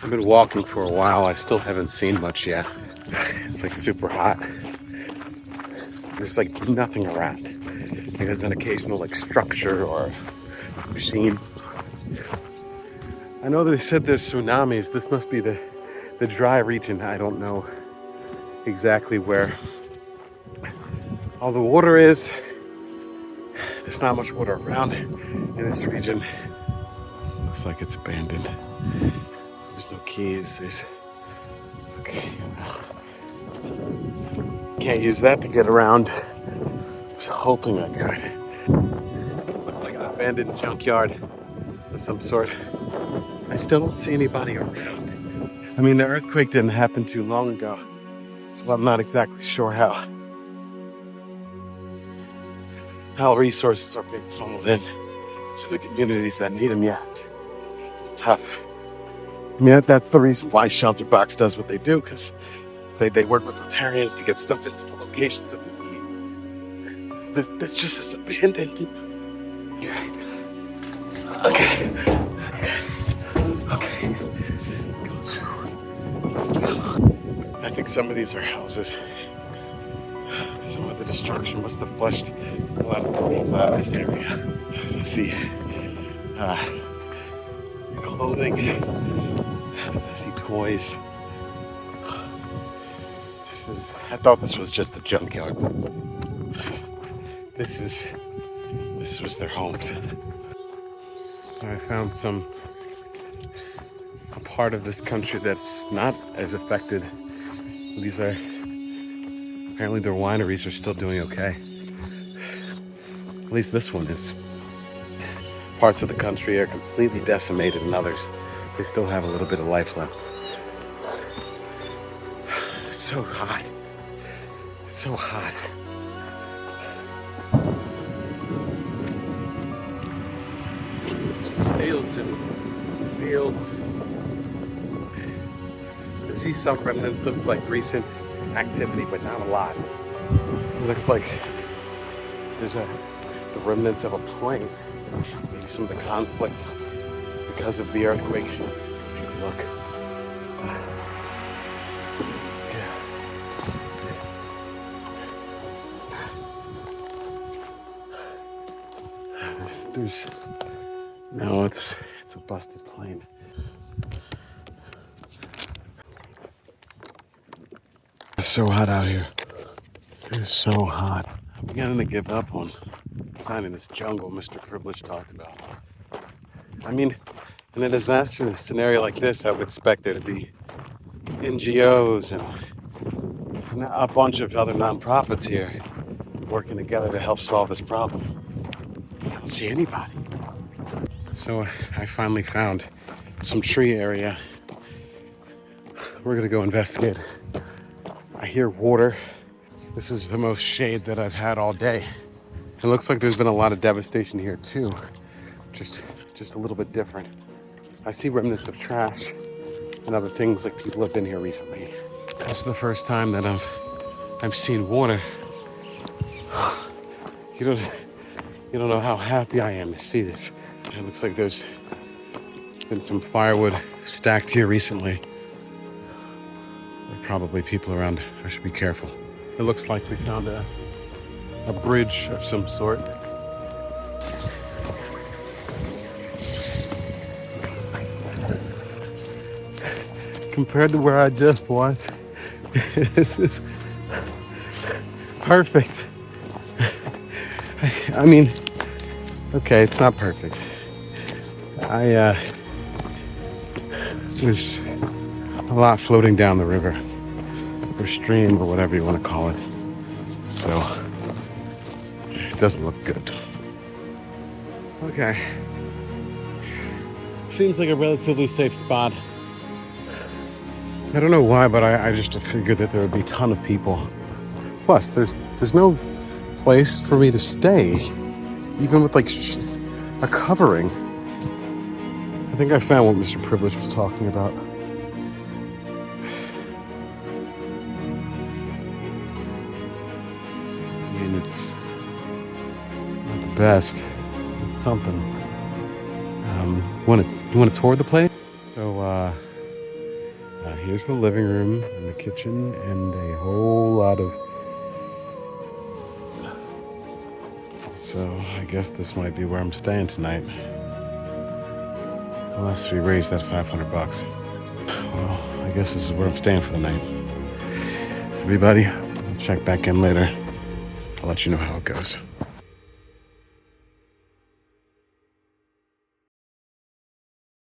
I've been walking for a while. I still haven't seen much yet. It's like super hot. There's like nothing around. Like there's an occasional like structure or machine. I know they said there's tsunamis. This must be the dry region. I don't know exactly where all the water is. There's not much water around in this region. Looks like it's abandoned. There's no keys. Okay. Can't use that to get around. I was hoping I could. Looks like an abandoned junkyard of some sort. I still don't see anybody around. I mean, the earthquake didn't happen too long ago, so I'm not exactly sure how resources are being funneled in to the communities that need them yet. It's tough. I mean, that's the reason why Shelter Box does what they do, because they work with Rotarians to get stuff into the locations that they need. This just is abandoned. Okay. I think some of these are houses. Some of the destruction must have flushed a lot of these people out of this area. Let's see. Clothing. I see toys. I thought this was just a junkyard. This was their homes. So I found a part of this country that's not as affected. Apparently their wineries are still doing okay. At least this one is. Parts of the country are completely decimated, and others, they still have a little bit of life left. It's so hot. It's so hot. Just fields and fields. I see some remnants of like recent activity, but not a lot. It looks like there's the remnants of a plane. Maybe some of the conflict because of the earthquake. Let's take a look. No, it's a busted plane. It's so hot out here. It's so hot. I'm beginning to give up on finding this jungle Mr. Privilege talked about. I mean, in a disaster scenario like this, I would expect there to be NGOs and a bunch of other nonprofits here working together to help solve this problem. I don't see anybody. So I finally found some tree area. We're gonna go investigate. I hear water. This is the most shade that I've had all day. It looks like there's been a lot of devastation here too. Just a little bit different. I see remnants of trash and other things, like people have been here recently. That's the first time that I've seen water. You don't know how happy I am to see this. It looks like there's been some firewood stacked here recently. There are probably people around. I should be careful. It looks like we found a bridge of some sort. Compared to where I just was, this is perfect. I mean, okay, it's not perfect. There's a lot floating down the river, or stream, or whatever you want to call it. So, it doesn't look good. Okay. Seems like a relatively safe spot. I don't know why, but I just figured that there would be a ton of people. Plus, there's no place for me to stay, even with like a covering. I think I found what Mr. Privilege was talking about. I mean, it's not the best. It's something. You want to tour the place? So, Here's the living room and the kitchen and a whole lot of... So I guess this might be where I'm staying tonight. Unless we raise that 500 bucks. Well, I guess this is where I'm staying for the night. Everybody, I'll check back in later. I'll let you know how it goes.